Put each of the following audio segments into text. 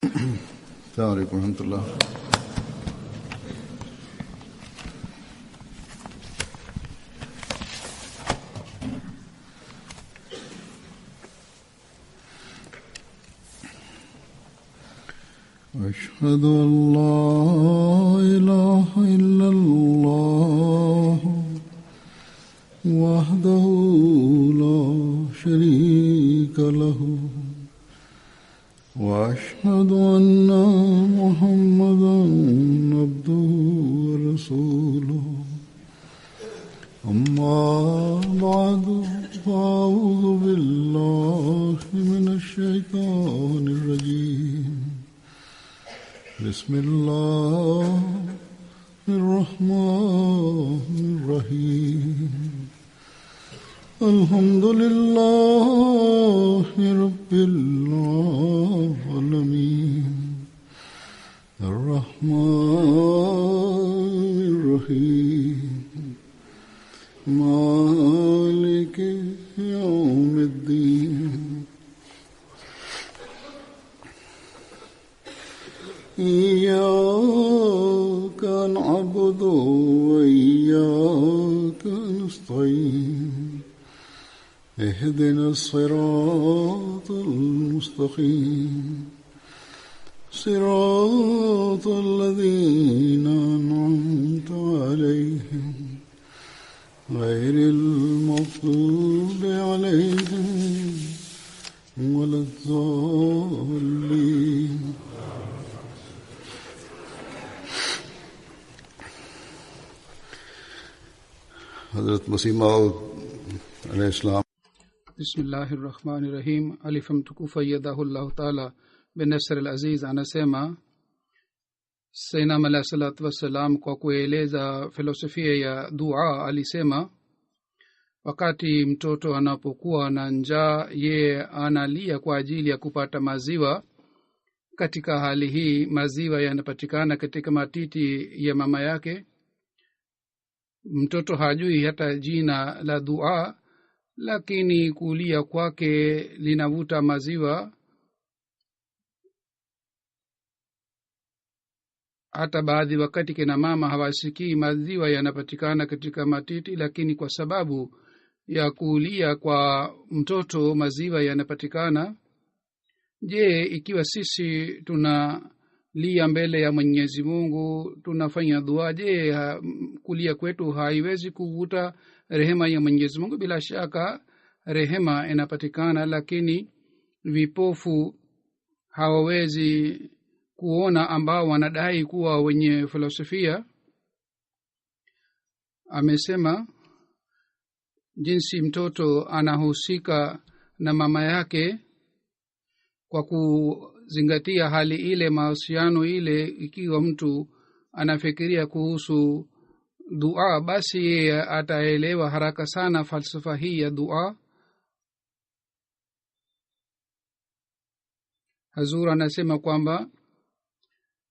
السلام عليكم ورحمة الله. أشهد أن لا إله إلا الله وحده لا شريك له وأشهد أن محمدا عبده ورسوله أما بعد فأعوذ بالله من الشيطان الرجيم بسم الله الرحمن الرحيم الحمد لله رب العالمين الرحمن الرحيم مالك يوم الدين إياك نعبد وإياك نستعين اهدنا الصراط المستقيم صراط الذين أنعمت عليهم غير المغضوب عليهم ولا الضالين. حضرت مسیح موعود علیہ السلام. Bismillahirrahmanirrahim. Alifa mtukufu ayyadahullahu taala binasr al-aziz anasema Sayyidina alayhi salatu wassalam kwa kueleza filosofia ya dua alisema, wakati mtoto anapokuwa na njaa yeye analia kwa ajili ya kupata maziwa. Katika hali hii maziwa yanapatikana katika matiti ya mama yake. Mtoto hajui hata jina la dua, lakini kulia kwake linavuta maziwa. Hata baadhi wakati kina mama hawasikii maziwa yanapatikana katika matiti, lakini kwa sababu ya kulia kwa mtoto maziwa yanapatikana. Je, ikiwa sisi tunalia mbele ya Mwenyezi Mungu tunafanya dua, je kulia kwetu haiwezi kuvuta rehema ya Mwenyezi Mungu? Bila shaka rehema inapatikana, lakini vipofu hawawezi kuona, ambao wanadai kuwa wenye filosofia. Amesema jinsi mtoto anahusika na mama yake kwa kuzingatia hali ile, mahusiano ile. Ikiwa mtu anafikiria kuhusu dua, basi yeye ataelewa haraka sana falsafa hii ya dua. Hazur anasema kwamba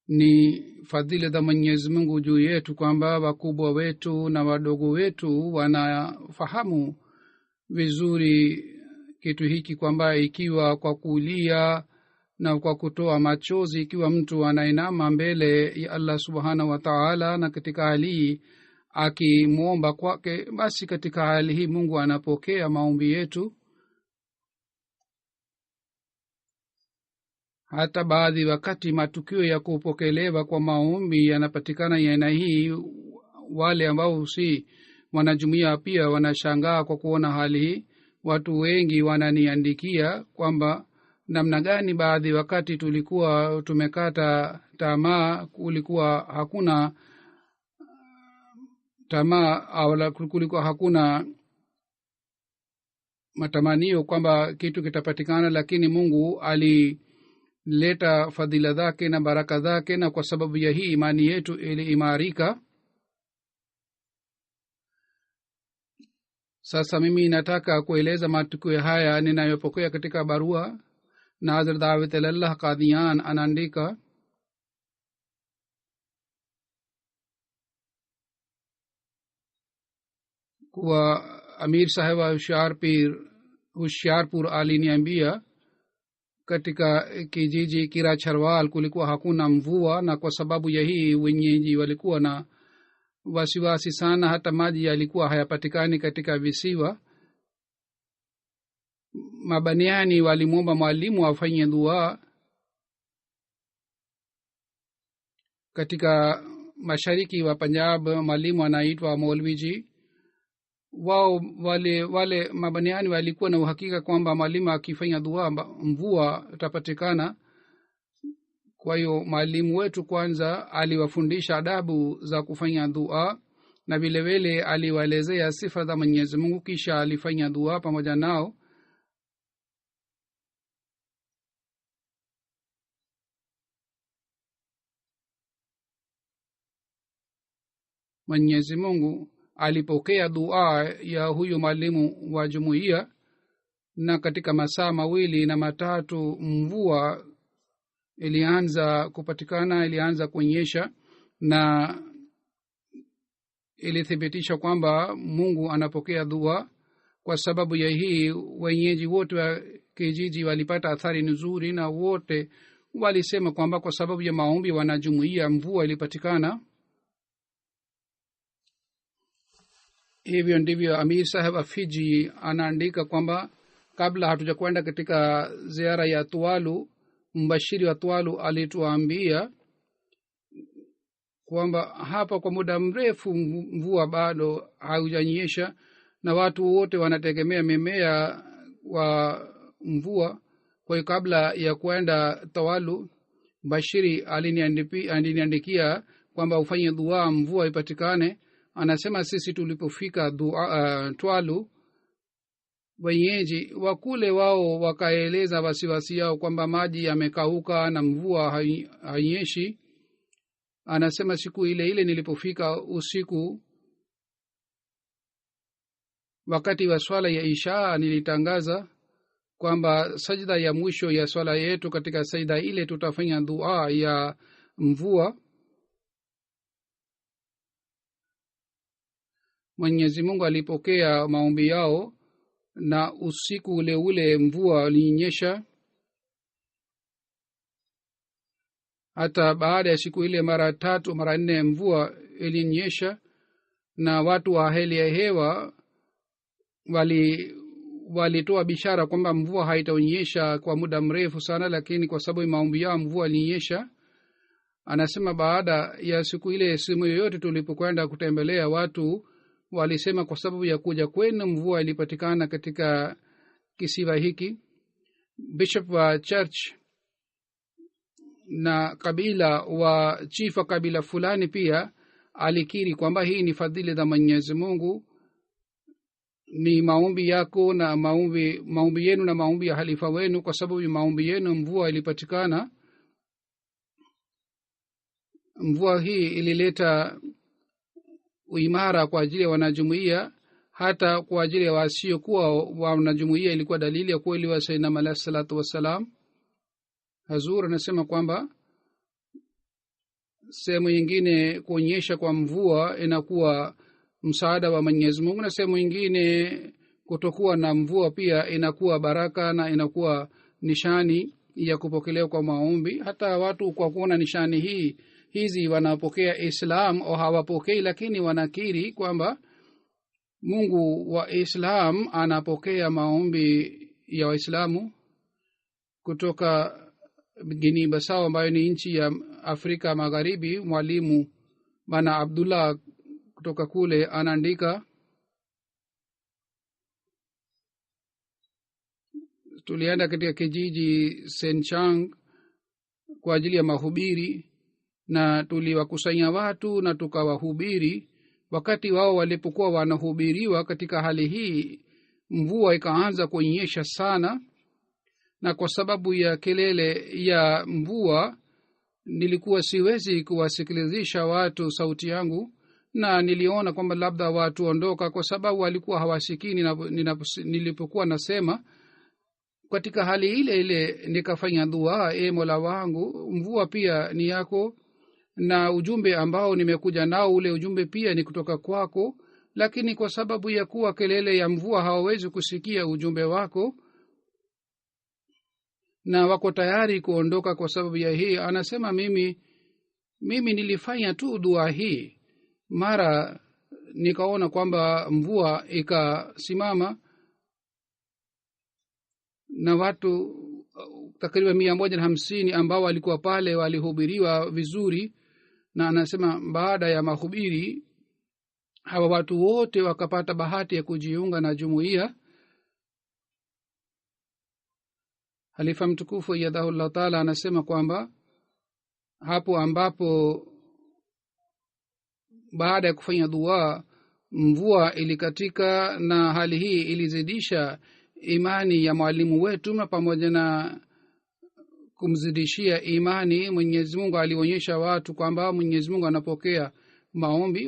ni fadhila za Mwenyezi Mungu juu yetu kwamba wakubwa wetu na wadogo wetu wanafahamu vizuri kitu hiki, kwamba ikiwa kwa kulia na kwa kutoa machozi, ikiwa mtu anainama mbele ya Allah subhanahu wa ta'ala na katika hali akimwomba kwake, basi katika hali hii Mungu anapokea maombi yetu. Hata baadhi wakati matukio ya kupokelewa kwa maombi yanapatikana ya aina hii. Wale ambao si wanajumuia pia wanashangaa kwa kuona hali hii. Watu wengi wananiandikia kwamba namna gani baadhi wakati tulikuwa tumekata tamaa, kulikuwa hakuna tamaa au kulikuwa hakuna matamanio kwamba kitu kitapatikana, lakini Mungu alileta fadhila zake na baraka zake, na kwa sababu ya hii imani yetu iliimarika. Sasa mimi nataka kueleza matukio haya ninayopokea katika barua. Nazir Dawit Allah Qadian anaandika, kuwa Amir Sahib wa Hoshiarpur aliniambia katika kijiji Kiracharwal kulikuwa hakuna mvua, na kwa sababu ya hii wenyeji walikuwa na wasiwasi sana. Hata maji yalikuwa hayapatikani katika visiwa. Mabaniani walimwomba mwalimu afanye dua. Katika mashariki wa Punjab mwalimu anaitwa Maulviji. Wao wale mabaniani walikuwa na uhakika kwamba mwalimu akifanya dua mvua itapatikana. Kwa hiyo mwalimu wetu kwanza aliwafundisha adabu za kufanya dua, na vile vile aliwaelezea sifa za Mwenyezi Mungu, kisha alifanya dua pamoja nao. Mwenyezi Mungu alipokea dua ya huyu mwalimu wa jumuiya, na katika masaa 2 na 3 mvua ilianza kupatikana, ilianza kunyesha, na ilithibitisha kwamba Mungu anapokea dua. Kwa sababu ya hii wenyeji wote wa kijiji walipata athari nzuri, na wote walisema kwamba kwa sababu ya maombi wanajumuiya mvua ilipatikana. Hivyo ndivyo Amir Saheb wa Fiji anaandika kwamba kabla hatujakwenda katika ziara ya Tuwalu, mbashiri wa Tuwalu alituambia kwamba hapa kwa muda mrefu mvua bado haujanyesha, na watu wote wanategemea mimea wa mvua. Kwa hiyo kabla ya kwenda Tuwalu, mbashiri aliniandikia kwamba ufanye dua mvua ipatikane. Anasema sisi tulipofika Tuwalu, wenyeji wakule wao wakaeleza wasiwasi yao kwamba maji yamekauka na mvua hainyeshi. Anasema siku ile ile nilipofika usiku, wakati wa swala ya Isha, nilitangaza kwamba sajda ya mwisho ya swala yetu, katika sajda ile tutafanya dua ya mvua. Mwenyezi Mungu alipokea maombi yao, na usiku ule ule mvua ilinyesha. Hata baada ya siku ile mara 3 mara 4 mvua ilinyesha, na watu wa hali ya hewa walitoa bishara kwamba mvua haitanyesha kwa muda mrefu sana, lakini kwa sababu maombi yao mvua ilinyesha. Anasema baada ya siku ile, simu yoyote tulipokwenda kutembelea, watu walisema kwa sababu ya kuja kwenu mvua ilipatikana katika kisiwa hiki. Bishop wa church na kabila wa chief wa kabila fulani pia alikiri kwamba hii ni fadhili za Mwenyezi Mungu, ni maombi yako na maombi yenu na maombi ya halifa wenu. Kwa sababu ya maombi yenu mvua ilipatikana. Mvua hii ilileta uimara kwa ajili ya wanajumuiya, hata kwa ajili ya wasiokuwa wanajumuiya ilikuwa dalili ya kweli wa Sayyidina alayhi salatu wassalam. Hazur anasema kwamba sehemu nyingine kuonyesha kwa mvua inakuwa msaada wa Mwenyezi Mungu, na sehemu nyingine kutokuwa na mvua pia inakuwa baraka na inakuwa nishani ya kupokelewa kwa maombi. Hata watu kwa kuona nishani hizi wanapokea Islam au hawapokei, lakini wanakiri kwamba Mungu wa Islam anapokea maombi ya Waislamu. Kutoka Guinea Bissau ambayo ni nchi ya Afrika Magharibi, mwalimu Bana Abdullah kutoka kule anaandika, tulienda katika kijiji Senchang kwa ajili ya mahubiri, na tuliwakusanya watu na tukawahubiri. Wakati wao walipokuwa wanahubiriwa katika hali hii, mvua ikaanza kunyesha sana, na kwa sababu ya kelele ya mvua nilikuwa siwezi kuwasikilizisha watu sauti yangu, na niliona kwamba labda watu ondoka kwa sababu walikuwa hawasikii nilipokuwa nasema. Katika hali ile ile nikafanya dua, Mola wangu, mvua pia ni yako, na ujumbe ambao nimekuja nao ule ujumbe pia ni kutoka kwako, lakini kwa sababu ya kuwa kelele ya mvua hawawezi kusikia ujumbe wako. na wako tayari kuondoka kwa sababu ya hii. Anasema mimi nilifanya tu dua hii, mara nikaona kwamba mvua ikasimama na watu takriban 150 ambao walikuwa pale walihubiriwa vizuri. Na anasema baada ya mahubiri hawa watu wote wakapata bahati ya kujiunga na jumuiya. Halifa mtukufu yadahullah taala anasema kwamba hapo ambapo baada ya kufanya dua mvua ilikatika, na hali hii ilizidisha imani ya mwalimu wetu, na pamoja na kumzidishia imani Mwenyezi Mungu alionyesha watu kwamba Mwenyezi Mungu anapokea maombi.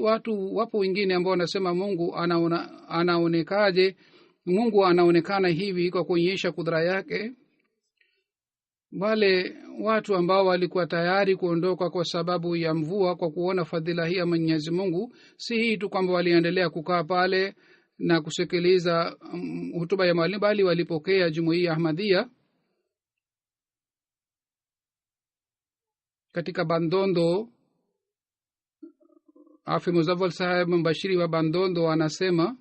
Wapo wengine ambao wanasema Mungu anaonekaje? Mungu anaonekana hivi kwa kuonyesha kudra yake. Wale watu ambao walikuwa tayari kuondoka kwa sababu ya mvua, kwa kuona fadhila hii ya Mwenyezi Mungu, si hii tu kwamba waliendelea kukaa pale na kusikiliza hutuba ya mwalimu, bali walipokea jumuiya Ahmadiyya. Katika Bandondo, Afi Muzawwal Saheb mbashiri wa Bandondo anasema,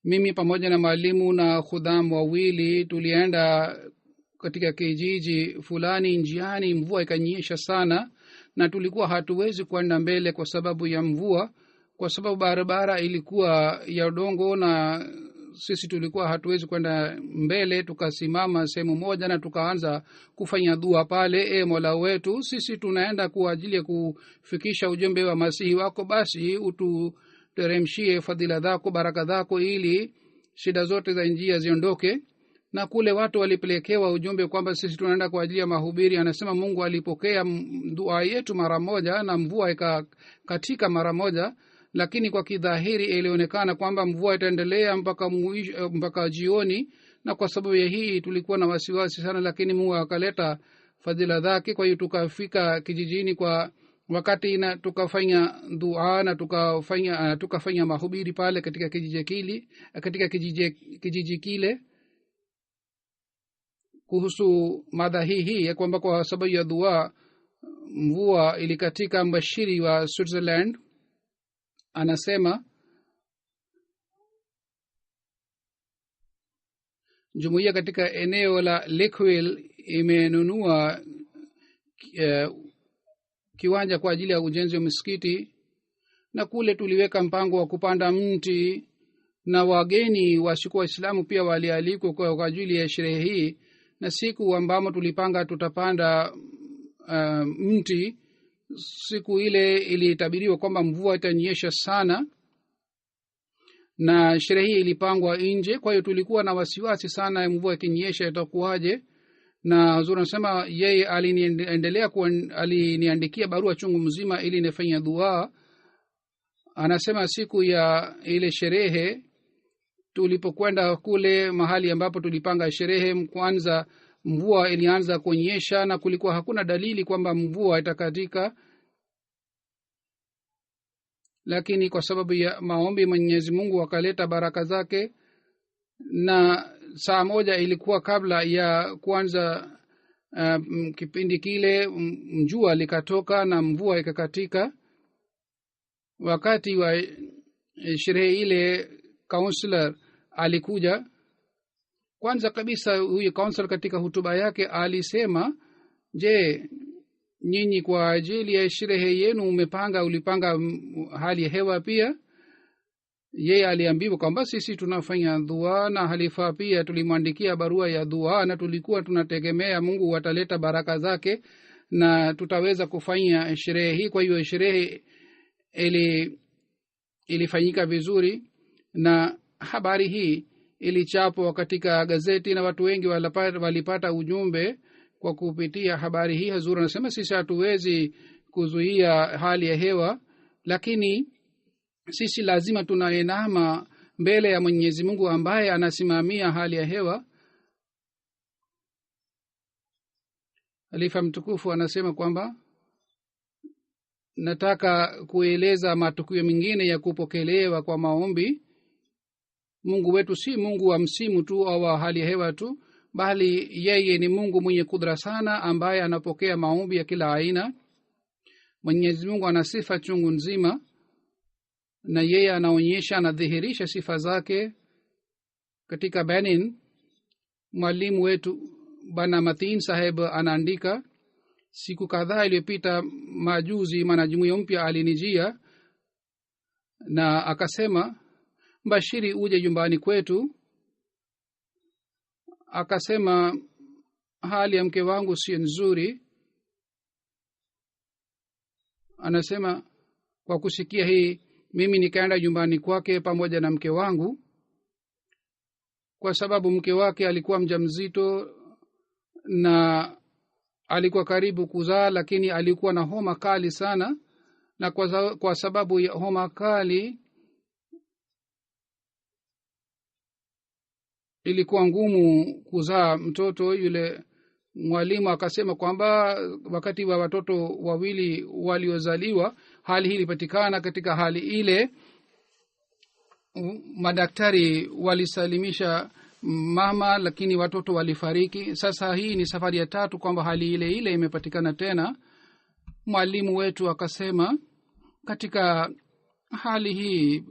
mimi pamoja na mwalimu na khudam wawili tulienda katika kijiji fulani. Njiani mvua ikanyesha sana na tulikuwa hatuwezi kwenda mbele kwa sababu ya mvua, kwa sababu barabara ilikuwa ya udongo na sisi tulikuwa hatuwezi kwenda mbele. Tukasimama sehemu moja na tukaanza kufanya dua pale: Mola wetu, sisi tunaenda kwa ajili ya kufikisha ujumbe wa Masihi wako, basi ututeremshie fadhila zako, baraka zako, ili shida zote za njia ziondoke. Na kule watu walipelekewa ujumbe kwamba sisi tunaenda kwa ajili ya mahubiri. Anasema Mungu alipokea dua yetu mara moja na mvua ikakatika mara moja, lakini kwa kidhahiri ilionekana kwamba mvua itaendelea mpaka jioni, na kwa sababu ya hii tulikuwa na wasiwasi sana, lakini Mungu akaleta fadhila zake. Kwa hiyo tukafika kijijini kwa wakati na tukafanya dua na tukafanya mahubiri pale katika kijiji kile kuhusu mada hii ya kwamba kwa sababu ya dua mvua ilikatika. Mbashiri wa Switzerland anasema jumuiya katika eneo la Lakeville imenunua kiwanja kwa ajili ya ujenzi wa msikiti, na kule tuliweka mpango wa kupanda mti, na wageni wasikuwa Waislamu pia walialikwa kwa ajili ya sherehe hii. Na siku ambamo tulipanga tutapanda mti, siku ile ilitabiriwa kwamba mvua itanyesha sana na sherehe hii ilipangwa nje. Kwa hiyo tulikuwa na wasiwasi sana, mvua ikinyesha itakuwaje? Na Huzur anasema yeye aliniandikia barua chungu mzima ili nifanye dua. Anasema siku ya ile sherehe tulipokwenda kule mahali ambapo tulipanga sherehe, kwanza mvua ilianza kunyesha na kulikuwa hakuna dalili kwamba mvua itakatika, lakini kwa sababu ya maombi Mwenyezi Mungu akaleta baraka zake. Na saa moja ilikuwa kabla ya kwanza kipindi kile, jua likatoka na mvua ikakatika. Wakati wa sherehe ile counselor alikuja. Kwanza kabisa huyu counselor katika hutuba yake alisema, je, nyinyi kwa ajili ya sherehe yenu ulipanga hali ya hewa pia? Yeye aliambiwa kwamba sisi tunafanya dua, na halifa pia tulimwandikia barua ya dua, na tulikuwa tunategemea Mungu ataleta baraka zake na tutaweza kufanya sherehe hii. Kwa hiyo sherehe ilifanyika vizuri, na habari hii ilichapwa katika gazeti na watu wengi walipata ujumbe kwa kupitia habari hii. Hazur anasema sisi hatuwezi kuzuia hali ya hewa, lakini sisi lazima tunainama mbele ya Mwenyezi Mungu ambaye anasimamia hali ya hewa. Khalifa mtukufu anasema kwamba nataka kueleza matukio mengine ya kupokelewa kwa maombi. mungu wetu si mungu wa msimu tu au wa hali ya hewa tu, bali yeye ni mungu mwenye kudra sana ambaye anapokea maombi ya kila aina. Mwenyezi Mungu ana sifa chungu nzima, na yeye anaonyesha, anadhihirisha sifa zake. Katika Benin, mwalimu wetu bana Matin Saheb anaandika, siku kadhaa iliyopita majuzi mwanajumuiya mpya alinijia na akasema, Bashiri uje nyumbani kwetu. Akasema hali ya mke wangu si nzuri. Anasema kwa kusikia hii mimi nikaenda nyumbani kwake pamoja na mke wangu, kwa sababu mke wake alikuwa mjamzito na alikuwa karibu kuzaa, lakini alikuwa na homa kali sana, na kwa sababu ya homa kali ilikuwa ngumu kuzaa mtoto yule. Mwalimu akasema kwamba wakati wa watoto wawili waliozaliwa hali hii ilipatikana. Katika hali ile madaktari walisalimisha mama, lakini watoto walifariki. Sasa hii ni safari ya tatu kwamba hali ile ile imepatikana tena. Mwalimu wetu akasema katika hali hii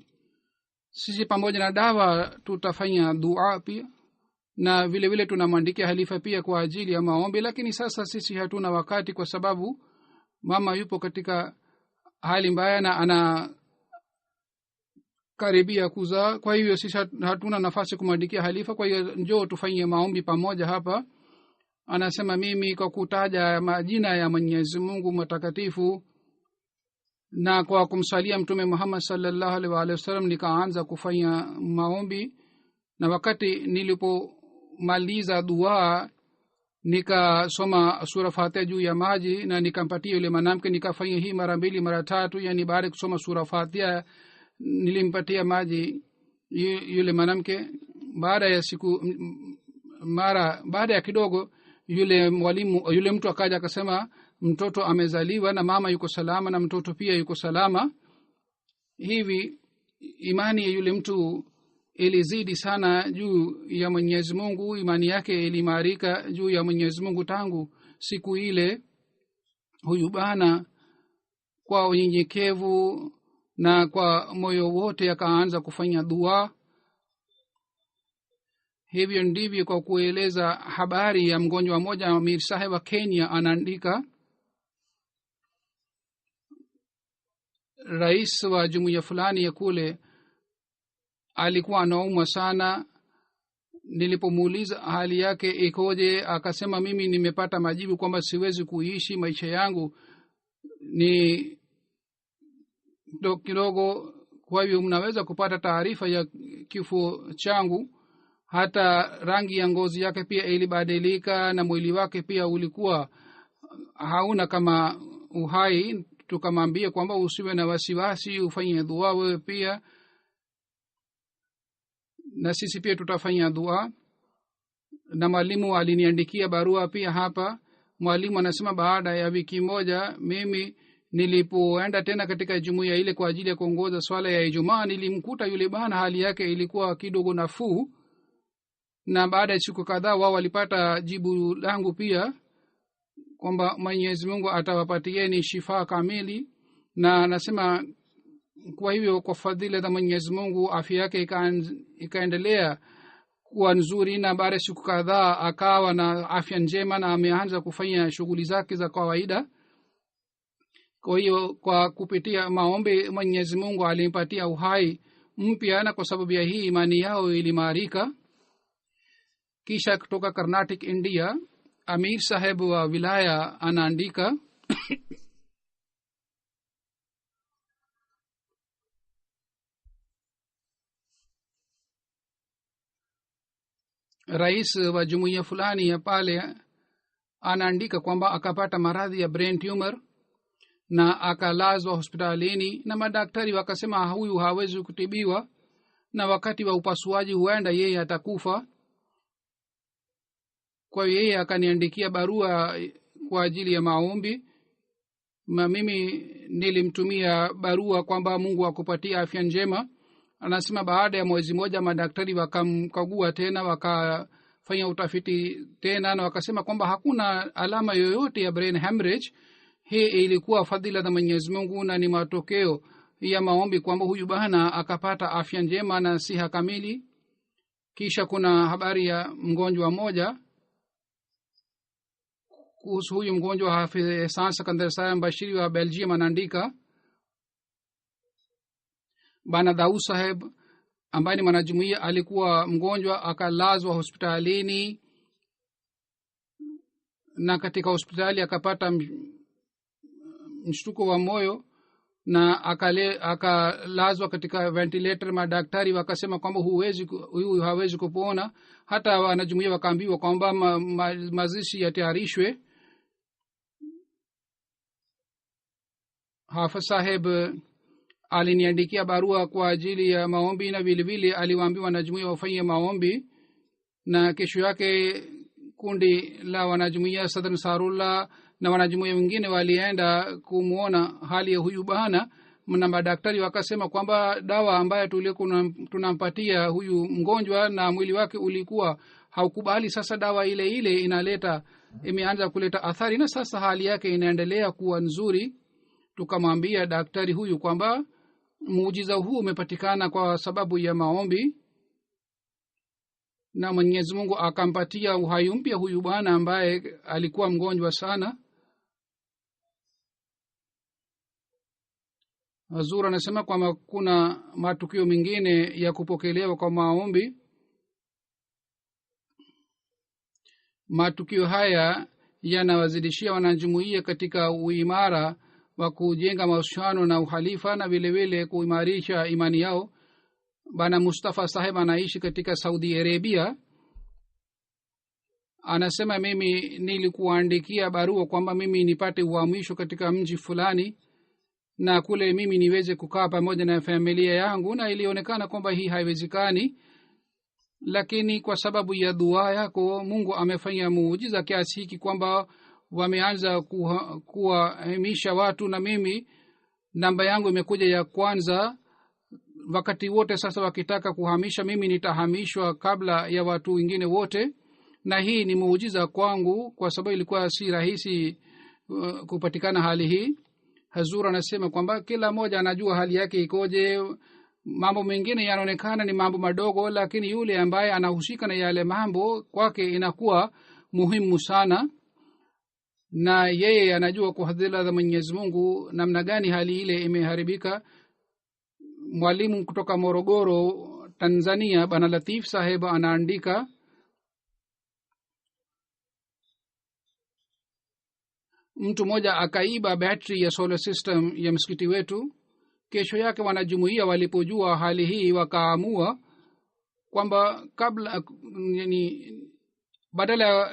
sisi pamoja na dawa tutafanya dua pia, na vile vile tunamwandikia halifa pia kwa ajili ya maombi, lakini sasa sisi hatuna wakati kwa sababu mama yupo katika hali mbaya na ana karibia kuzaa. Kwa hivyo sisi hatuna nafasi kumwandikia halifa, kwa hiyo njoo tufanye maombi pamoja hapa. Anasema mimi kwa kutaja majina ya Mwenyezi Mungu mtakatifu na kwa kumsalia Mtume Muhammad sallallahu alaihi wasallam nikaanza kufanya maombi, na wakati nilipomaliza dua nikasoma sura Fatiha juu ya maji na nikampatia yule mwanamke. Nikafanya hii mara 2 mara 3, yani baada ya kusoma sura Fatiha nilimpatia maji yule mwanamke. Baada ya baada ya kidogo yule mtu akaja akasema mtoto amezaliwa na mama yuko salama na mtoto pia yuko salama. Hivi imani ya yule mtu ilizidi sana juu ya Mwenyezi Mungu, imani yake ilimarika juu ya Mwenyezi Mungu. Tangu siku ile huyu bana kwa unyenyekevu na kwa moyo wote akaanza kufanya dua. Hivyo ndivyo kwa kueleza habari ya mgonjwa mmoja Amir Saheb wa Kenya anaandika, rais wa jumuiya fulani ya kule alikuwa anaumwa sana. Nilipomuuliza hali yake ikoje, akasema mimi nimepata majibu kwamba siwezi kuishi, maisha yangu ni kidogo, kwa hivyo mnaweza kupata taarifa ya kifo changu. Hata rangi ya ngozi yake pia ilibadilika na mwili wake pia ulikuwa hauna kama uhai. Tukamwambia kwamba usiwe na wasiwasi, ufanye dua wewe pia na sisi pia tutafanya dua. Na mwalimu aliniandikia barua pia hapa. Mwalimu anasema baada ya wiki moja mimi nilipoenda tena katika jumuiya ile kwa ajili ya kuongoza swala ya Ijumaa, nilimkuta yule bana hali yake ilikuwa kidogo nafuu, na baada ya siku kadhaa wao walipata jibu langu pia kwamba Mwenyezi Mungu atawapatieni shifa kamili. Na nasema kwa hivyo kwa fadhila za Mwenyezi Mungu afya yake ikaendelea kuwa nzuri, na baada ya siku kadhaa akawa na afya njema na ameanza kufanya shughuli zake za kawaida. Kwa hiyo kwa kupitia maombi Mwenyezi Mungu alimpatia uhai mpya, na kwa sababu ya hii imani yao ilimarika. Kisha kutoka Karnataka India, Amir Saheb wa wilaya anaandika rais wa jumuiya fulani ya pale anaandika kwamba akapata maradhi ya brain tumor na akalazwa hospitalini, na madaktari wakasema huyu hawezi kutibiwa na wakati wa upasuaji huenda yeye atakufa. Kwa hiyo yeye akaniandikia barua kwa ajili ya maombi. Mimi nilimtumia barua kwamba Mungu akupatie afya njema. anasema baada ya mwezi mmoja madaktari wakamkagua tena, wakafanya utafiti tena, na wakasema kwamba hakuna alama yoyote ya brain hemorrhage. Hii ilikuwa fadhila za Mwenyezi Mungu na ni matokeo ya maombi kwamba huyu bwana akapata afya njema na siha kamili. Kisha kuna habari ya mgonjwa mmoja. Kuhusu huyu mgonjwa, Hafidh Ehsan Sikandar Saheb Bashiri wa Belgium anaandika, Bana Daud Saheb ambaye ni mwanajumuiya alikuwa mgonjwa, akalazwa hospitalini, na katika hospitali akapata mshtuko wa moyo na akalazwa katika ventilator. Madaktari wakasema kwamba huyu hawezi kupona. Hata wanajumuiya wakaambiwa kwamba mazishi yatayarishwe. Hafidh Saheb aliniandikia barua kwa ajili ya maombi, na vile vile aliwaambiwa wanajumuiya wafanye maombi. Na kesho yake kundi la wanajumuiya Sadr Sarullah na wanajumuiya wengine walienda kumuona hali ya huyu bwana, na madaktari wakasema kwamba dawa ambayo tunampatia huyu mgonjwa na mwili wake ulikuwa haukubali. Sasa dawa ile ile imeanza kuleta athari, na sasa hali yake inaendelea kuwa nzuri. Tukamwambia daktari huyu kwamba muujiza huu umepatikana kwa sababu ya maombi, na Mwenyezi Mungu akampatia uhai mpya huyu bwana ambaye alikuwa mgonjwa sana. Hazur anasema kwamba kuna matukio mengine ya kupokelewa kwa maombi. Matukio haya yanawazidishia wanajumuiya katika uimara wa kujenga mahusiano na uhalifa na vile vile kuimarisha imani yao. Bana Mustafa Saheb anaishi katika Saudi Arabia. Anasema mimi nilikuandikia barua kwamba mimi nipate uhamisho katika mji fulani, na kule mimi niweze kukaa pamoja na familia yangu, na ilionekana kwamba hii haiwezekani, lakini kwa sababu ya dua yako Mungu amefanya muujiza kiasi hiki kwamba wameanza kuwahamisha watu, na mimi namba yangu imekuja ya kwanza. Wakati wote sasa wakitaka kuhamisha mimi nitahamishwa kabla ya watu wengine wote, na hii ni muujiza kwangu kwa sababu ilikuwa si rahisi kupatikana hali hii. Hazur anasema kwamba kila mmoja anajua hali yake ikoje. Mambo mengine yanaonekana ni mambo madogo, lakini yule ambaye anahusika na yale mambo kwake inakuwa muhimu sana, na yeye anajua kwa fadhila za Mwenyezi Mungu namna gani hali ile imeharibika. Mwalimu kutoka Morogoro, Tanzania, Bana Latif Saheb anaandika, mtu mmoja akaiba battery ya solar system ya msikiti wetu. Kesho yake wanajumuiya walipojua hali hii wakaamua kwamba badala ya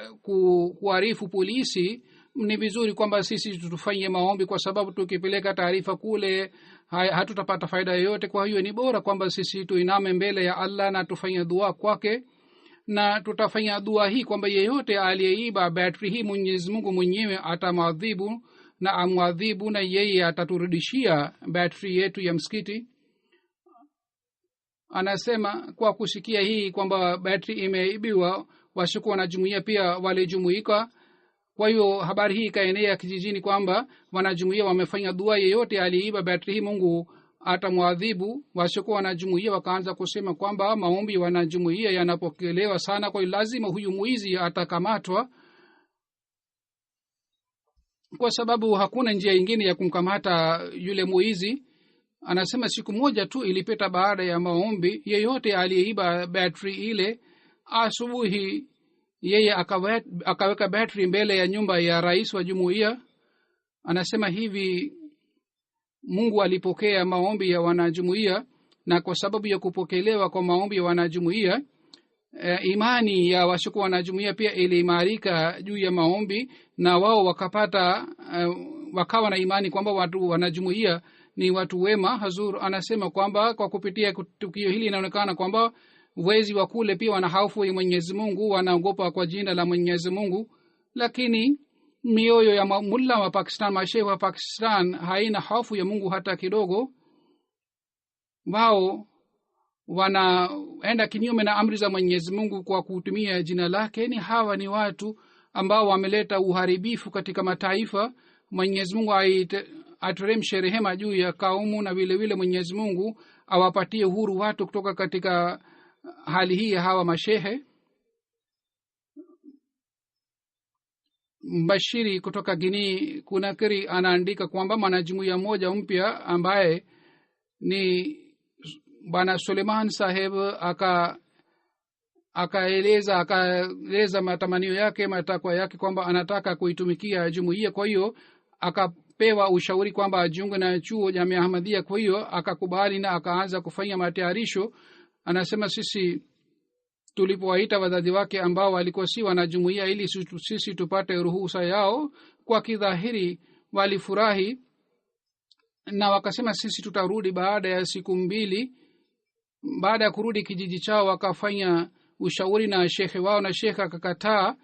kuarifu polisi ni vizuri kwamba sisi tutufanye maombi, kwa sababu tukipeleka taarifa kule hatutapata faida yoyote. Kwa hiyo ni bora kwamba sisi tuiname mbele ya Allah na tufanye dua kwake, na tutafanya dua hii kwamba yeyote aliyeiba battery hii Mwenyezi Mungu mwenyewe atamwadhibu na amwadhibu, na yeye ataturudishia battery yetu ya msikiti. Anasema kwa kusikia hii kwamba battery imeibiwa, washuku wanajumuiya pia walijumuika. Kwa hiyo habari hii ikaenea kijijini kwamba wanajumuiya wamefanya dua, yeyote aliyeiba battery hii Mungu atamwadhibu. Washuku wanajumuiya wakaanza kusema kwamba maombi wanajumuiya yanapokelewa sana, kwa hiyo lazima huyu mwizi atakamatwa, kwa sababu hakuna njia nyingine ya kumkamata yule mwizi. Anasema siku moja tu ilipita baada ya maombi, yeyote aliyeiba battery ile asubuhi yeye akaweka battery mbele ya nyumba ya rais wa jumuiya. Anasema hivi Mungu alipokea maombi ya wanajumuiya, na kwa sababu ya kupokelewa kwa maombi ya wanajumuiya imani ya washuku wanajumuiya pia iliimarika juu ya maombi, na wao wakawa na imani kwamba watu wanajumuiya ni watu wema. Hazur anasema kwamba kwa kupitia tukio hili inaonekana kwamba wezi wa kule pia wana hofu ya Mwenyezi Mungu, wanaogopa kwa jina la Mwenyezi Mungu, lakini mioyo ya mulla wa Pakistan, masheikh wa Pakistan haina hofu ya Mungu hata kidogo. Wao wanaenda kinyume na amri za Mwenyezi Mungu kwa kutumia jina lake, ni hawa ni watu ambao wameleta uharibifu katika mataifa. Mwenyezi Mungu ateremshe rehema juu ya kaumu, na vile vile Mwenyezi Mungu awapatie uhuru watu kutoka katika hali hii ya hawa mashehe. Mbashiri kutoka Guinea Conakry anaandika kwamba mwanajumuiya mmoja mpya ambaye ni bwana Suleiman Saheb akaeleza matamanio yake, matakwa yake kwamba anataka kuitumikia jumuiya. Kwa hiyo akapewa ushauri kwamba ajiunge na chuo Jamia Ahmadiyya. Kwa hiyo akakubali na akaanza kufanya matayarisho. Anasema sisi tulipowaita wazazi wake ambao walikuwa si wanajumuiya ili sisi tupate ruhusa yao, kwa kidhahiri walifurahi na wakasema sisi tutarudi baada ya siku 2. Baada ya kurudi kijiji chao wakafanya ushauri na shekhe wao, na shekhe akakataa,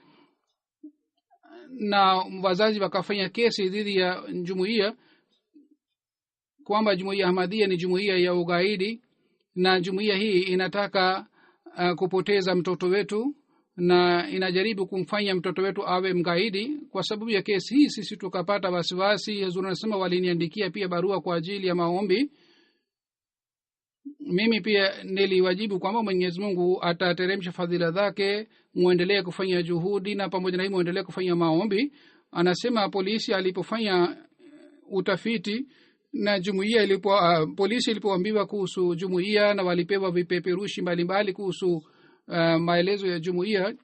na wazazi wakafanya kesi dhidi ya jumuiya kwamba jumuiya Ahmadiyya ni jumuiya ya ugaidi na jumuiya hii inataka kupoteza mtoto wetu na inajaribu kumfanya mtoto wetu awe mgaidi. Kwa sababu ya kesi hii sisi tukapata wasiwasi. Hazur anasema waliniandikia pia barua kwa ajili ya maombi. Mimi pia niliwajibu kwamba Mwenyezi Mungu atateremsha fadhila zake, muendelee kufanya juhudi na pamoja na hii muendelee kufanya maombi. Anasema polisi alipofanya utafiti na jumuiya polisi ilipoambiwa kuhusu jumuiya na walipewa vipeperushi mbalimbali kuhusu maelezo ya jumuiya,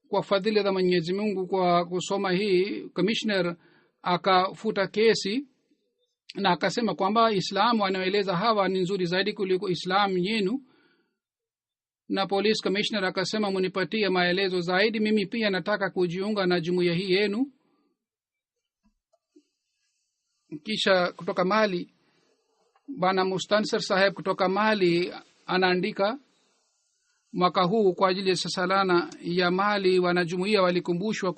kwa fadhila za Mwenyezi Mungu kwa kusoma hii commissioner akafuta kesi na akasema kwamba Islamu anaeleza hawa ni nzuri zaidi kuliko Islamu yenu. Na police commissioner akasema munipatie maelezo zaidi, mimi pia nataka kujiunga na jumuiya hii yenu. Kisha kutoka Mali bana Mustansir Saheb kutoka Mali anaandika, mwaka huu kwa ajili ya sasalana ya Mali wanajumuiya walikumbushwa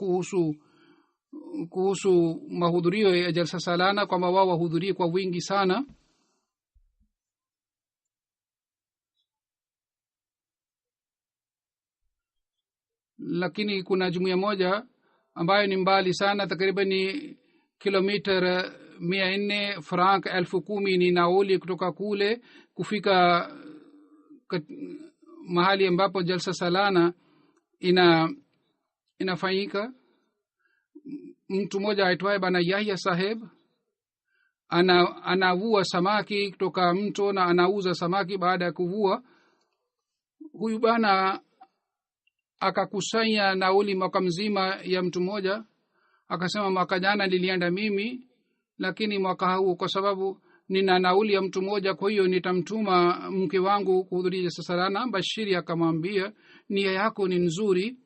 kuhusu mahudhurio ya jalsa salana kwamba wao wahudhurie kwa wingi sana. Lakini kuna jumuiya moja ambayo ni mbali sana, takriban ni kilomita 400, franc 10,000 ni nauli kutoka kule kufika mahali ambapo jalsa salana inafanyika. Mtu mmoja aitwaye bana Yahya Saheb anavua samaki kutoka mto na anauza samaki. Baada ya kuvua, huyu bana akakusanya nauli mwaka mzima ya mtu mmoja. Akasema mwaka jana nilienda mimi, lakini mwaka huu kwa sababu nina nauli ya mtu mmoja, kwa hiyo nitamtuma mke wangu kuhudhuria sasalana. Bashiri akamwambia, nia yako ni nzuri,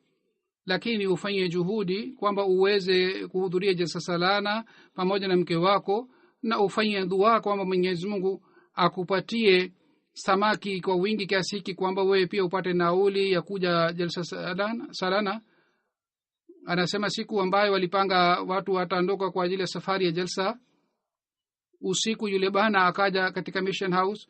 lakini ufanye juhudi kwamba uweze kuhudhuria jalsa salana pamoja na mke wako, na ufanye dua kwamba Mwenyezi Mungu akupatie samaki kwa wingi kiasi hiki kwamba wewe pia upate nauli ya kuja jalsa salana. Anasema siku ambayo walipanga watu wataondoka kwa ajili ya safari ya jalsa, usiku yule bana akaja katika mission house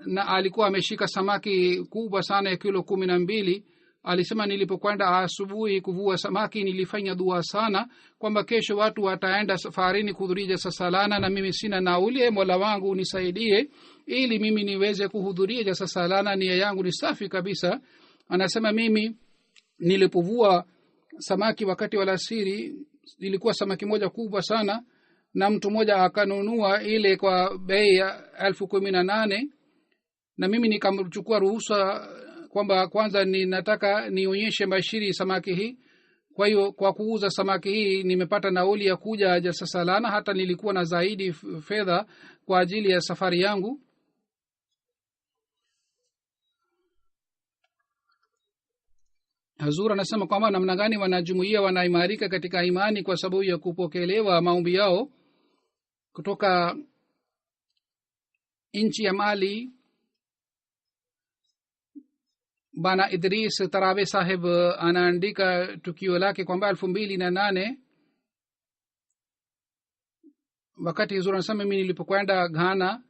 na alikuwa ameshika samaki kubwa sana ya kilo 12. Alisema nilipokwenda asubuhi kuvua samaki nilifanya dua sana kwamba kesho watu wataenda safarini kuhudhuria jalsa salana na mimi sina nauli. Mola wangu nisaidie ili mimi niweze kuhudhuria jalsa salana, nia yangu ni safi kabisa. Anasema mimi nilipovua samaki wakati wa alasiri, ilikuwa samaki moja kubwa sana, na mtu mmoja akanunua ile kwa bei ya 18,000 na mimi nikamchukua ruhusa kwamba kwanza ninataka nionyeshe Bashiri samaki hii. Kwa hiyo kwa kuuza samaki hii nimepata nauli ya kuja jalsa salana, hata nilikuwa na zaidi fedha kwa ajili ya safari yangu. Hazur anasema kwamba namna gani wanajumuiya wanaimarika katika imani kwa sababu ya kupokelewa maombi yao kutoka nchi ya Mali. Bana Idris Tarawe Saheb anaandika tukio lake kwamba 2008 wakati Hazur anasema mimi nilipokwenda Ghana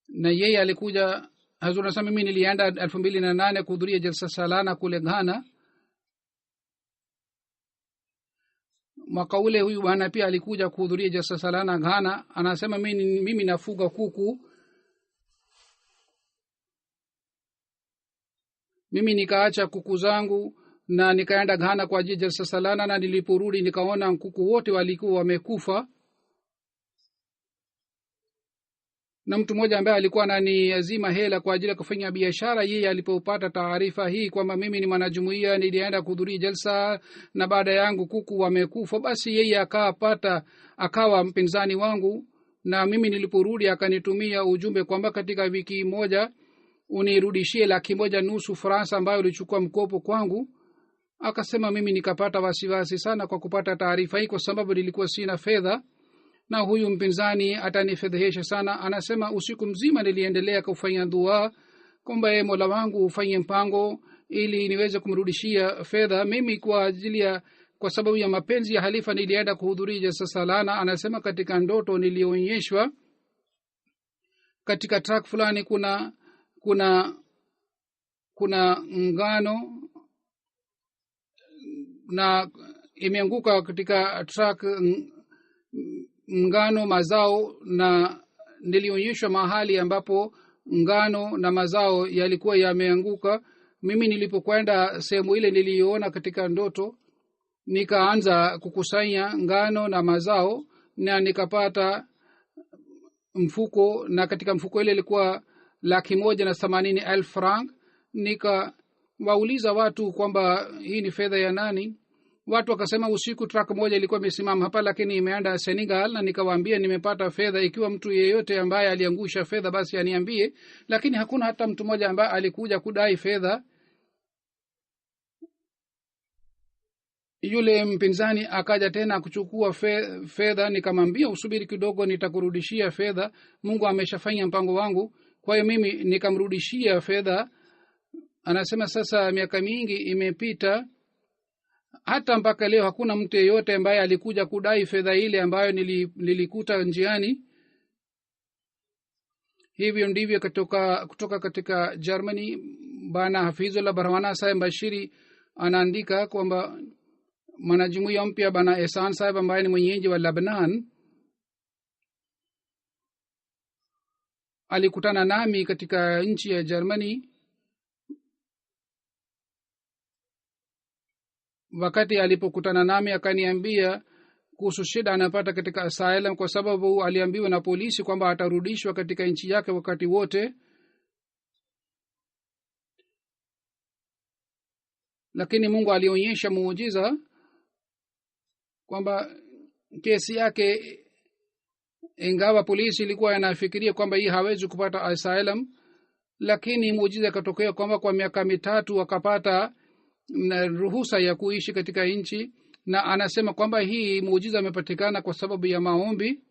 na yeye alikuja hazur anasema mimi nilienda 2008 kuhudhuria jalsa salana kule Ghana. Mwaka ule huyu bwana pia alikuja kuhudhuria jalsa salana Ghana. Anasema mimi nafuga kuku. Mimi nikaacha kuku zangu na nikaenda Ghana kwa ajili ya jalsa salana, na niliporudi nikaona kuku wote walikuwa wamekufa. Na mtu mmoja ambaye alikuwa ananiazima hela kwa ajili ya kufanya biashara, yeye alipopata taarifa hii kwamba mimi ni mwanajumuiya, nilienda kuhudhuria jalsa na baada yangu kuku wamekufa, basi yeye akawa mpinzani wangu. Na mimi niliporudi akanitumia ujumbe kwamba katika wiki moja unirudishie 1.5 Fransa ambayo ulichukua mkopo kwangu. Akasema mimi nikapata wasiwasi sana kwa kupata taarifa hii, kwa sababu nilikuwa sina fedha na huyu mpinzani atanifedhehesha sana. Anasema usiku mzima niliendelea kufanya dua kwamba Mola wangu ufanye mpango ili niweze kumrudishia fedha. Mimi kwa sababu ya mapenzi ya halifa nilienda kuhudhuria jalsa salana. Anasema katika ndoto nilionyeshwa katika truck fulani kuna ngano na imeanguka katika truck ngano mazao, na nilionyeshwa mahali ambapo ngano na mazao yalikuwa yameanguka. Mimi nilipokwenda sehemu ile niliona katika ndoto, nikaanza kukusanya ngano na mazao na nikapata mfuko, na katika mfuko ile ilikuwa 180,000 franc. Nikawauliza watu kwamba hii ni fedha ya nani. Watu wakasema usiku truck moja ilikuwa imesimama hapa lakini imeenda Senegal. Na nikawaambia nimepata fedha, ikiwa mtu yeyote ambaye aliangusha fedha basi aniambie. Lakini hakuna hata mtu mmoja ambaye alikuja kudai fedha. Yule mpinzani akaja tena kuchukua fedha. Nikamwambia usubiri kidogo, nitakurudishia fedha, Mungu ameshafanya mpango wangu. Kwa hiyo mimi nikamrudishia fedha. Anasema sasa miaka mingi imepita, hata mpaka leo hakuna mtu yeyote ambaye alikuja kudai fedha ile ambayo nilikuta njiani. Hivyo ndivyo kutoka katika Germany bana Hafizullah Barwana Sahib Bashiri anaandika kwamba mwanajumuiya mpya bana Ehsan Sahib ambaye ni mwenyeji wa Lebanon alikutana nami katika nchi ya Germany. Wakati alipokutana nami akaniambia kuhusu shida anapata katika asylum, kwa sababu aliambiwa na polisi kwamba atarudishwa katika nchi yake wakati wote. Lakini Mungu alionyesha muujiza kwamba kesi yake, ingawa polisi ilikuwa inafikiria kwamba hii hawezi kupata asylum, lakini muujiza katokea kwamba kwa miaka 3 akapata ruhusa ya kuishi katika nchi. Na anasema kwamba hii muujiza imepatikana kwa sababu ya maombi.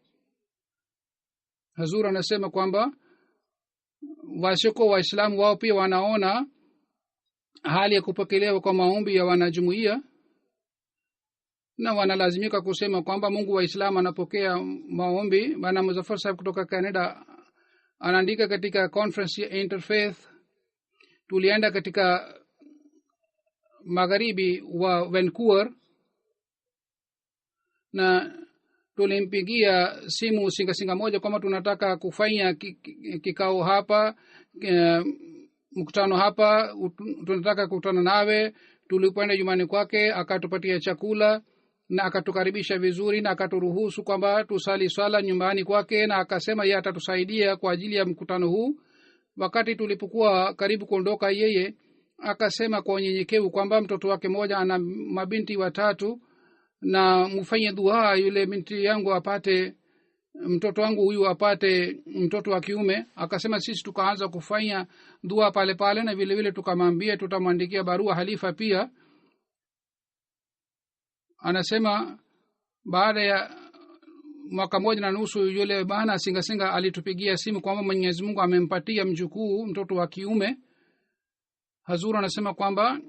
Hazur anasema kwamba washiko waislamu wao pia wanaona hali ya kupokelewa kwa maombi ya wanajumuiya, na wanalazimika kusema kwamba Mungu wa Islam anapokea maombi. Bana Muzaffar Sahib kutoka Canada anaandika katika conference ya Interfaith, tulienda katika magharibi wa Vancouver na tulimpigia simu singa moja kwamba tunataka kufanya kikao hapa, mkutano hapa, tunataka kukutana nawe. Tulipoenda nyumbani kwake akatupatia chakula na akatukaribisha vizuri na akaturuhusu kwamba tusali swala nyumbani kwake, na akasema yeye atatusaidia kwa ajili ya mkutano huu. Wakati tulipokuwa karibu kuondoka, yeye akasema kwa unyenyekevu kwamba mtoto wake mmoja ana mabinti 3 na mfanye dua yule binti yangu apate, mtoto wangu huyu apate mtoto wa kiume. Akasema sisi tukaanza kufanya dua pale na vile vile tukamwambia tutamwandikia barua halifa pia. Anasema baada ya mwaka 1.5 yule bana Singasinga alitupigia simu kwamba Mwenyezi Mungu amempatia mjukuu, mtoto wa kiume. Hazur anasema kwamba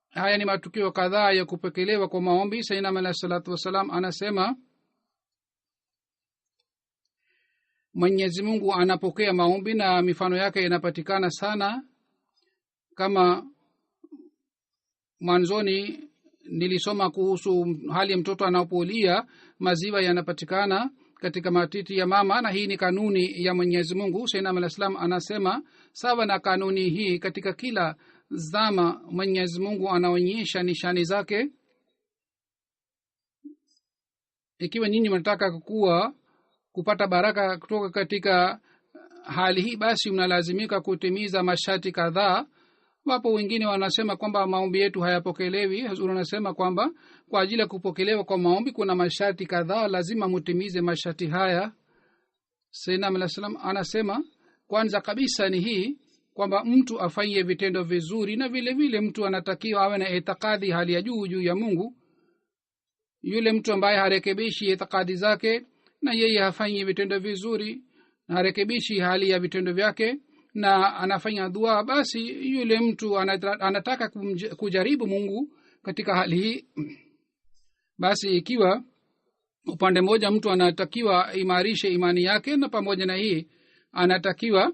haya ni matukio kadhaa ya kupokelewa kwa maombi. Sayyidina Muhammad sallallahu alaihi wasallam anasema Mwenyezi Mungu anapokea maombi na mifano yake inapatikana sana. Kama mwanzoni nilisoma kuhusu hali ya mtoto anapolia, maziwa yanapatikana katika matiti ya mama, na hii ni kanuni ya Mwenyezi Mungu. Sayyidina Al-Islam anasema sawa na kanuni hii, katika kila zama Mwenyezi Mungu anaonyesha nishani zake. Ikiwa nyinyi mnataka kupata baraka kutoka katika hali hii, basi mnalazimika kutimiza masharti kadhaa. Wapo wengine wanasema kwamba maombi yetu hayapokelewi. Hazur anasema kwamba kwa ajili ya kupokelewa kwa maombi kuna masharti kadhaa, lazima mutimize masharti haya. Sayyidina Al-Islam anasema kwanza kabisa ni hii kwamba mtu afanye vitendo vizuri, na vile vile mtu anatakiwa awe na itikadi hali ya juu ya Mungu. Yule mtu ambaye harekebishi itikadi zake na yeye hafanyi vitendo vizuri, harekebishi hali ya vitendo vyake na anafanya dua, basi yule mtu anataka kujaribu Mungu katika hali hii. Basi ikiwa upande mmoja mtu anatakiwa imarishe imani yake, na pamoja na hii anatakiwa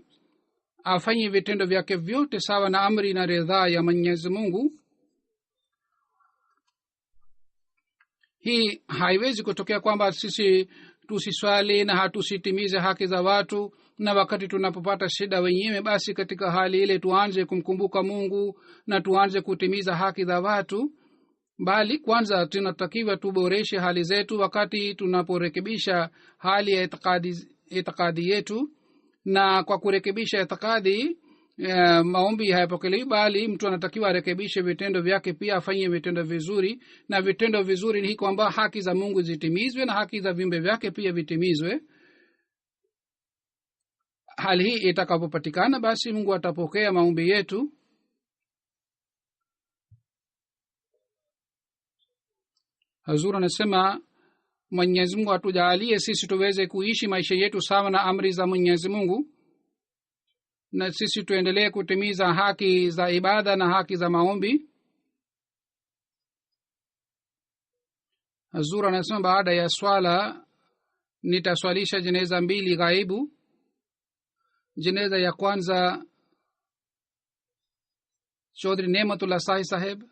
afanye vitendo vyake vyote sawa na amri na ridhaa ya Mwenyezi Mungu. Hii haiwezi kutokea kwamba sisi tusiswali na hatusitimize haki za watu, na wakati tunapopata shida wenyewe, basi katika hali ile tuanze kumkumbuka Mungu na tuanze kutimiza haki za watu. Bali kwanza tunatakiwa tuboreshe hali zetu wakati tunaporekebisha hali ya itikadi yetu. Na kwa kurekebisha itikadi, maombi hayapokelewi, bali mtu anatakiwa arekebishe vitendo vyake pia, afanye vitendo vizuri. Na vitendo vizuri ni kwamba haki za Mungu zitimizwe na haki za viumbe vyake pia vitimizwe. Hali hii itakapopatikana, basi Mungu atapokea maombi yetu. Hazur anasema Mwenyezi Mungu atujalie sisi tuweze kuishi maisha yetu sawa na amri za Mwenyezi Mungu, na sisi tuendelee kutimiza haki za ibada na haki za maombi. Hazur anasema baada ya swala nitaswalisha jeneza 2 ghaibu. Jeneza ya kwanza Chaudhry Nematullah Sahi Saheb,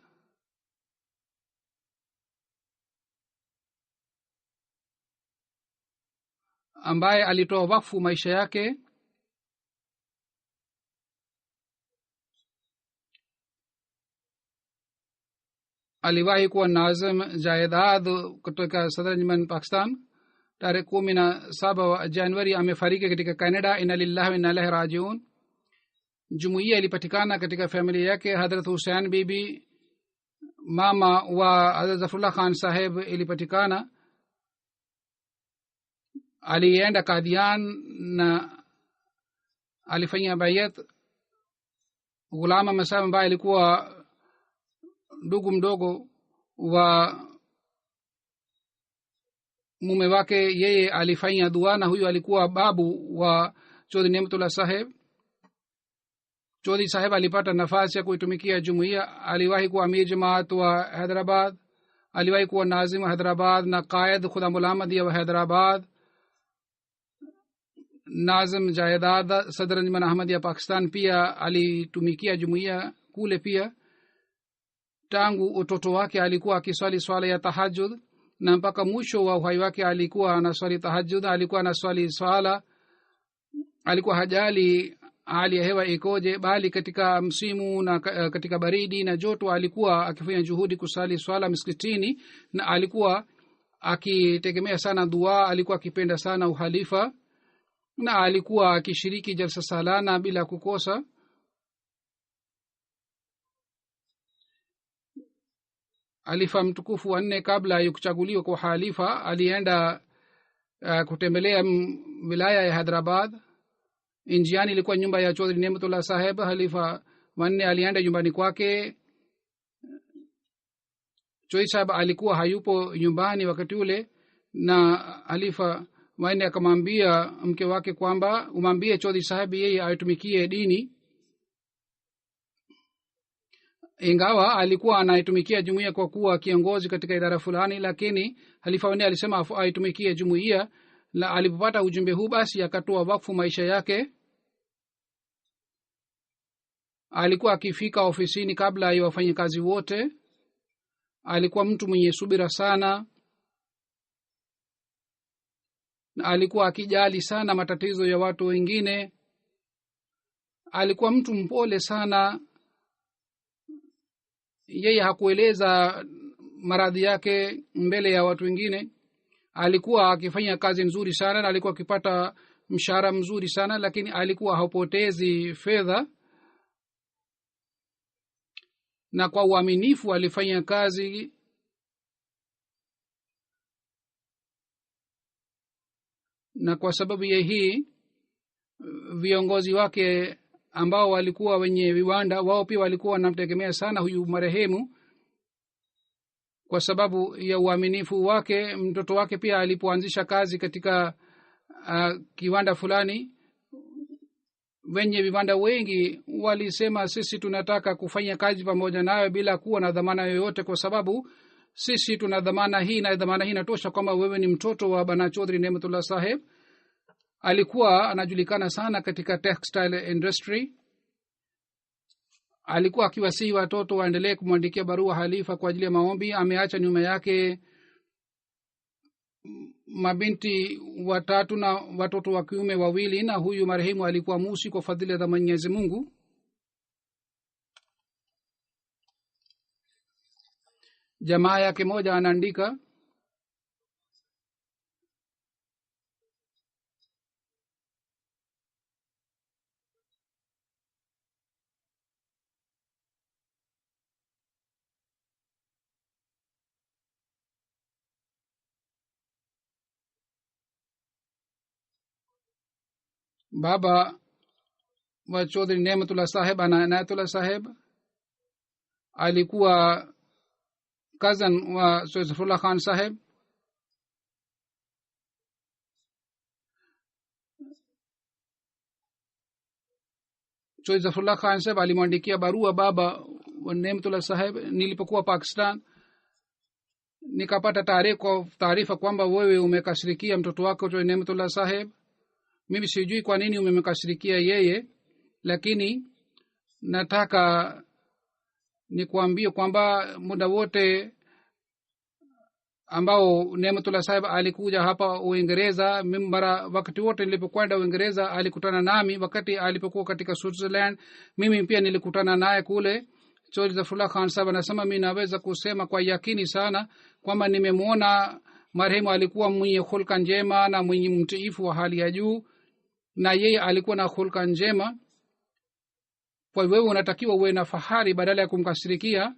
ambaye alitoa wakfu maisha yake. Aliwahi kuwa nazim jaidad kutoka Sadr Pakistan. Tarehe 17 Januari amefariki katika Canada. Inna lillahi wa inna ilaihi rajiun. Jumuiya ilipatikana katika familia yake. Hadrat Hussein bibi, mama wa Hazrat Zafrullah Khan Saheb, ilipatikana. Alienda Kadian na alifanya bayat. Ghulam Ahmad Saheb ambaye alikuwa ndugu mdogo wa mume wake, yeye alifanya dua, na huyu alikuwa babu wa Chaudhry Nematullah Saheb. Chaudhry Saheb alipata nafasi ya kuitumikia jumuiya. Aliwahi kuwa amir jamaat wa Hyderabad, aliwahi kuwa nazim wa Hyderabad na qaid Khudam Ahmadiyya wa Hyderabad, nazim jaidad Sadr Ahmadiyya Pakistan. Pia alitumikia jumuiya kule pia. Tangu utoto wake alikuwa akiswali swala ya tahajjud, na mpaka mwisho wa uhai wake alikuwa anaswali tahajjud, alikuwa anaswali swala. Alikuwa hajali hali ya hewa ikoje, bali katika msimu na katika baridi na joto alikuwa akifanya juhudi kusali swala msikitini, na alikuwa akitegemea sana dua. Alikuwa akipenda sana uhalifa na alikuwa akishiriki jalsa salana bila kukosa. Halifa mtukufu wa 4 kabla ya kuchaguliwa kwa halifa alienda kutembelea wilaya ya Hyderabad. Njiani ilikuwa nyumba ya Chaudhry Nematullah Saheb. Halifa wa 4 alienda nyumbani kwake. Chaudhry Saheb alikuwa hayupo nyumbani wakati ule, na halifa wa 4 akamwambia mke wake kwamba umwambie Chaudhry Saheb yeye aitumikie dini. Ingawa alikuwa anaitumikia jumuiya kwa kuwa kiongozi katika idara fulani, lakini halifa wani alisema aitumikie jumuiya, la alipopata ujumbe huu basi akatoa wakfu maisha yake. Alikuwa akifika ofisini kabla ya wafanyakazi wote. Alikuwa mtu mwenye subira sana na alikuwa akijali sana matatizo ya watu wengine. Alikuwa mtu mpole sana. Yeye hakueleza maradhi yake mbele ya watu wengine. Alikuwa akifanya kazi nzuri sana na alikuwa akipata mshahara mzuri sana, lakini alikuwa hapotezi fedha, na kwa uaminifu alifanya kazi. Na kwa sababu ya hii viongozi wake ambao walikuwa wenye viwanda, wao pia walikuwa wanamtegemea sana huyu marehemu. Kwa sababu ya uaminifu wake, mtoto wake pia alipoanzisha kazi katika kiwanda fulani, wenye viwanda wengi walisema sisi tunataka kufanya kazi pamoja nawe bila kuwa na dhamana yoyote, kwa sababu sisi tuna dhamana hii na dhamana hii inatosha kwamba wewe ni mtoto wa bana Chaudhry Nematullah Saheb. Alikuwa anajulikana sana katika textile industry. Alikuwa akiwasihi watoto waendelee kumwandikia barua halifa kwa ajili ya maombi. Ameacha nyuma yake mabinti 3 na watoto wa kiume 2, na huyu marehemu alikuwa musi kwa fadhila za Mwenyezi Mungu. Jamaa yake moja anaandika, baba wa Chaudhry Nematullah Saheb Anayatullah Saheb alikuwa cousin wa Sayyid Zafrullah Khan Saheb. Sayyid Zafrullah Khan Saheb alimwandikia barua baba wa Nematullah Saheb, nilipokuwa Pakistan nikapata taarifa kwamba wewe umekashirikia mtoto wako Sayyid Nematullah Saheb. Mimi sijui kwa nini umemkashirikia yeye, lakini nataka nikuambie kwamba muda wote ambao Nematullah Saheb alikuja hapa Uingereza, mara wakati wote nilipokwenda Uingereza alikutana nami. Wakati alipokuwa katika Switzerland mimi pia nilikutana naye kule. Chaudhry Zafrullah Khan Saheb anasema mimi naweza kusema kwa yakini sana kwamba nimemwona marehemu alikuwa mwenye hulka njema na mwenye mtiifu wa hali ya juu, na yeye alikuwa na hulka njema. Kwa hivyo wewe unatakiwa uwe na fahari badala ya kumkasirikia.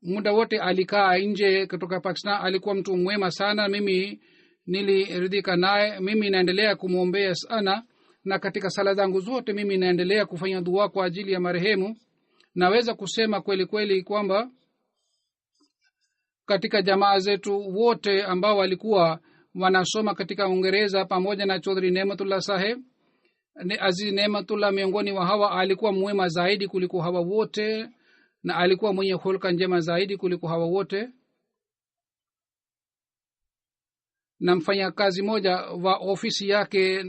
Muda wote alikaa nje kutoka Pakistan. Alikuwa mtu mwema sana, mimi niliridhika naye. Mimi naendelea kumwombea sana, na katika sala zangu zote mimi naendelea kufanya dua kwa ajili ya marehemu. Naweza kusema kweli kweli kwamba katika jamaa zetu wote ambao walikuwa wanasoma katika Uingereza pamoja na Chaudhry Nematullah Saheb, Aziz Nematullah miongoni wa hawa alikuwa mwema zaidi kuliko hawa wote, na alikuwa mwenye hulka njema zaidi kuliko hawa wote. Na mfanya kazi moja wa ofisi yake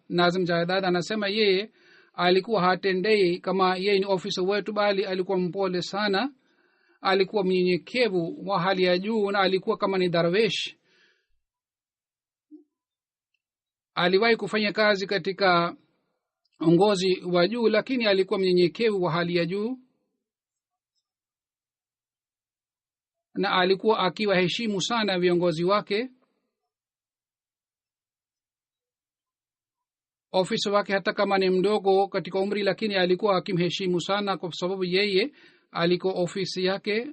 Nazim Jayadad anasema yeye alikuwa hatendei kama yeye ni ofisa wetu, bali alikuwa mpole sana, alikuwa mnyenyekevu wa hali ya juu, na alikuwa kama ni darwesh. Aliwahi kufanya kazi katika uongozi wa juu, lakini alikuwa mnyenyekevu wa hali ya juu, na alikuwa akiwaheshimu sana viongozi wake. Ofisa wake hata kama ni mdogo katika umri, lakini alikuwa akimheshimu sana kwa sababu yeye alikuwa ofisi yake.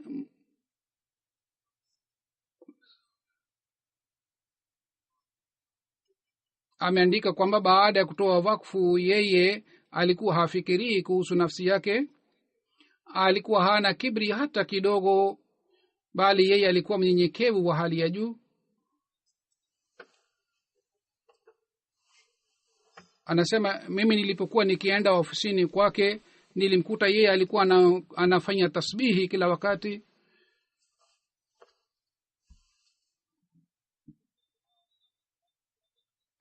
Ameandika kwamba baada ya kutoa wakfu yeye alikuwa hafikirii kuhusu nafsi yake, alikuwa hana kibri hata kidogo, bali yeye alikuwa mnyenyekevu wa hali ya juu. Anasema mimi nilipokuwa nikienda ofisini kwake nilimkuta yeye alikuwa anafanya tasbihi kila wakati.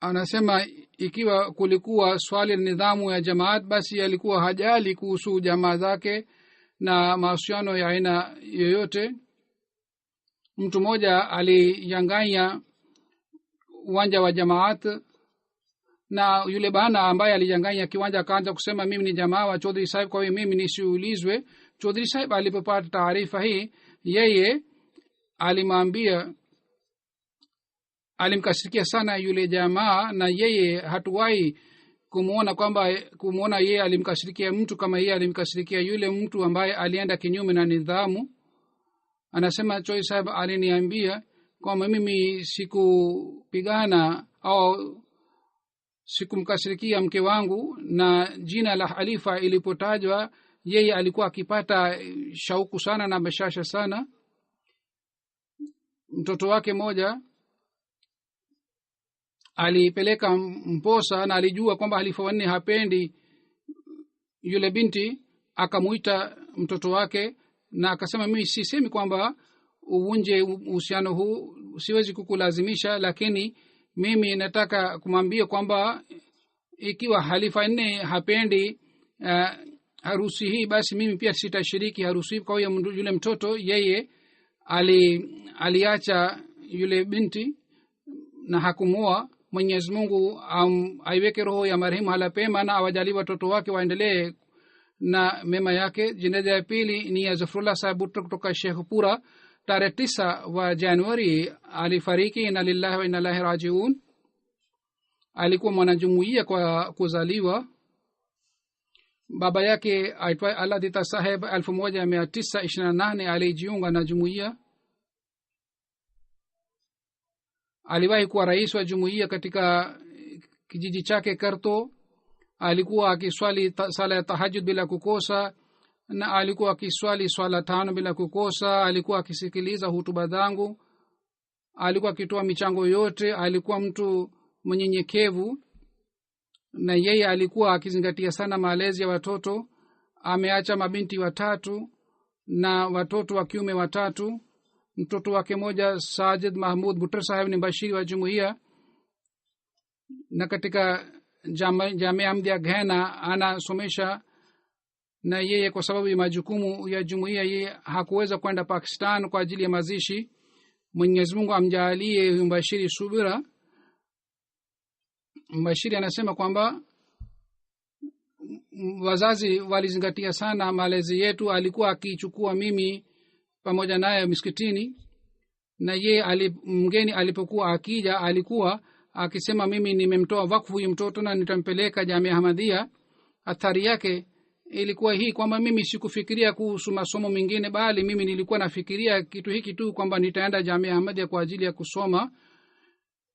anasema ikiwa kulikuwa swali la nidhamu ya jamaat, basi alikuwa hajali kuhusu jamaa zake na mahusiano ya aina yoyote. Mtu mmoja aliyanganya uwanja wa jamaat, na yule bana ambaye alijanganya kiwanja akaanza kusema mimi ni jamaa wa Chaudhry Sahib, kwa hiyo mimi nisiulizwe. Chaudhry Sahib alipopata taarifa hii, yeye alimwambia, alimkasirikia sana yule jamaa, na yeye hatuwahi kumuona yeye alimkasirikia mtu kama yeye alimkasirikia yule mtu ambaye alienda kinyume na nidhamu. Anasema Chaudhry Sahib aliniambia kwamba mimi sikupigana au sikumkasirikia mke wangu, na jina la halifa ilipotajwa yeye alikuwa akipata shauku sana na bashasha sana. Mtoto wake moja alipeleka mposa na alijua kwamba halifa wanne hapendi yule binti, akamuita mtoto wake na akasema mimi sisemi kwamba uvunje uhusiano huu, siwezi kukulazimisha, lakini mimi nataka kumwambia kwamba ikiwa halifa nne hapendi harusi hii, basi mimi pia sitashiriki harusi hii. Kwa hiyo yule mtoto yeye aliacha yule binti na hakumuoa. Mwenyezi Mungu aiweke roho ya marehemu hala pema na awajalie watoto wake waendelee na mema yake. Jeneza ya pili ni ya Zafrullah Sahib kutoka Sheikhpura. Tarehe 9 wa Januari alifariki. Inna lillahi wa inna ilaihi rajiun. Alikuwa mwanajumuiya kwa kuzaliwa. Baba yake aitwa Aladita Saheb 1928 alijiunga na jumuiya. Aliwahi kuwa rais wa jumuiya katika kijiji chake Karto. Alikuwa akiswali sala ya tahajjud bila kukosa, na alikuwa akiswali swala 5 bila kukosa. Alikuwa akisikiliza hutuba zangu, alikuwa akitoa michango yote. Alikuwa mtu mnyenyekevu, na yeye alikuwa akizingatia sana malezi ya watoto. Ameacha mabinti 3 na watoto wa kiume 3. Mtoto wake moja Sajid Mahmud Buttar Sahib ni bashiri wa jumuiya, na katika Jamia Ahmadiyya Ghena anasomesha. Na yeye kwa sababu ya majukumu ya jumuiya yeye hakuweza kwenda Pakistan kwa ajili ya mazishi. Mwenyezi Mungu amjalie mbashiri subira. Mbashiri anasema kwamba wazazi walizingatia sana malezi yetu. Alikuwa akichukua mimi pamoja naye msikitini, na yeye mgeni alipokuwa akija alikuwa akisema mimi nimemtoa wakfu huyu mtoto na nitampeleka Jamia Ahmadiyya. Athari yake ilikuwa hii kwamba mimi sikufikiria kuhusu masomo mengine, bali mimi nilikuwa nafikiria kitu hiki tu kwamba nitaenda Jamia Ahmadiyya kwa ajili ya kusoma.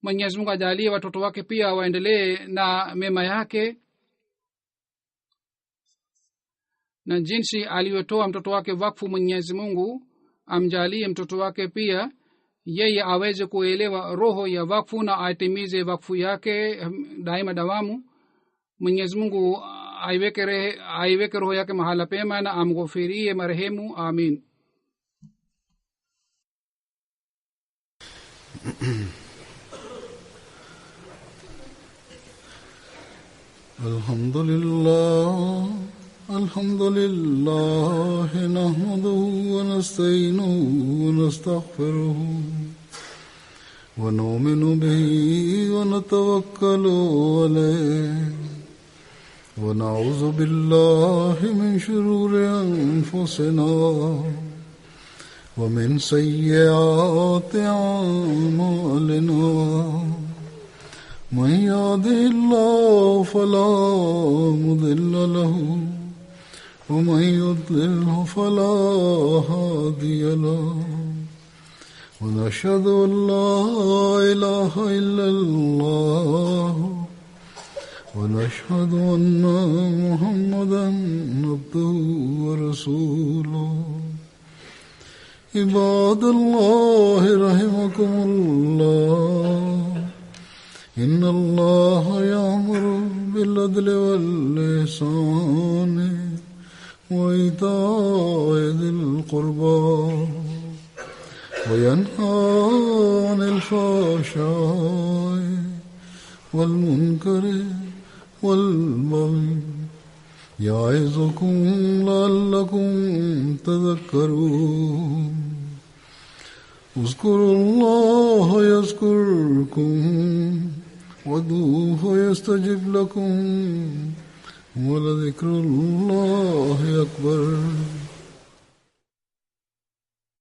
Mwenyezi Mungu ajalie watoto wake pia waendelee na mema yake, na jinsi aliyotoa mtoto wake wakfu. Mwenyezi Mungu amjalie mtoto wake pia yeye aweze kuelewa roho ya wakfu na atimize wakfu yake daima dawamu. Mwenyezi Mungu aiweke roho yake mahala pema na amghofirie marehemu. Amin. Alhamdulillah nahmaduhu wa nasta'inuhu wa nastaghfiruhu wa nu'minu bihi wa natawakkalu alayhi wa na'udhu billahi min shururi anfusina wa min sayyiati a'malina. من يهده الله فلا مضل له ومن يضلله فلا هادي له ونشهد أن لا إله إلا الله ونشهد أن محمدا عبده ورسوله. عباد الله رحمكم الله، إن الله يأمر بالعدل والإحسان وإيتاء ذي القربى وينهى عن الفحشاء والمنكر والبغي يعظكم لعلكم تذكرون اذكروا الله يذكركم وادعوه يستجب لكم ولذكر الله أكبر